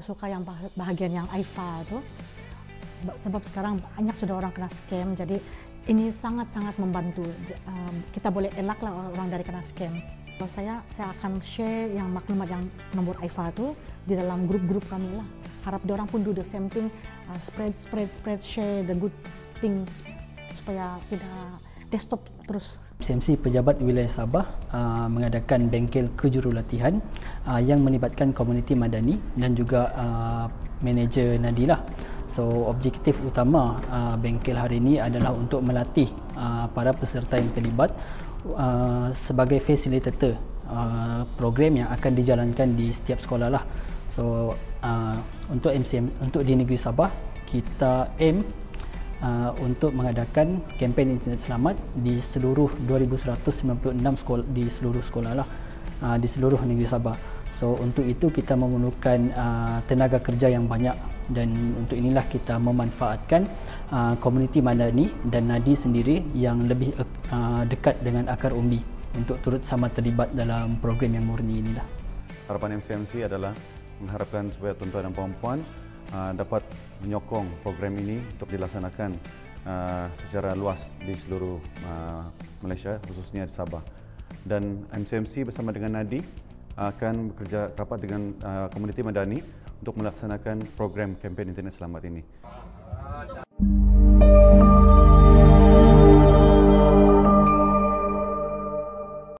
saya suka yang bahagian yang AIFA itu, sebab sekarang banyak sudah orang kena scam, jadi ini sangat-sangat membantu. Kita boleh elaklah orang dari kena scam. Kalau saya akan share yang maklumat yang nombor AIFA itu di dalam grup-grup kami lah. Harap diorang pun do the same thing, spread, share the good things supaya tidak desktop terus. MCMC Pejabat Wilayah Sabah mengadakan bengkel kejurulatihan yang melibatkan komuniti madani dan juga manager Nadilah. So objektif utama bengkel hari ini adalah untuk melatih para peserta yang terlibat sebagai facilitator program yang akan dijalankan di setiap sekolah lah. So untuk di negeri Sabah kita aim untuk mengadakan kempen internet selamat di seluruh 2196 sekolah, di seluruh sekolah lah, di seluruh negeri Sabah. So untuk itu kita memerlukan tenaga kerja yang banyak, dan untuk inilah kita memanfaatkan komuniti madani dan Nadi sendiri yang lebih dekat dengan akar umbi untuk turut sama terlibat dalam program yang murni inilah. Harapan MCMC adalah mengharapkan supaya tuan-tuan dan puan-puan dapat menyokong program ini untuk dilaksanakan secara luas di seluruh Malaysia, khususnya di Sabah. Dan MCMC bersama dengan Nadi akan bekerja rapat dengan komuniti madani untuk melaksanakan program kempen internet selamat ini.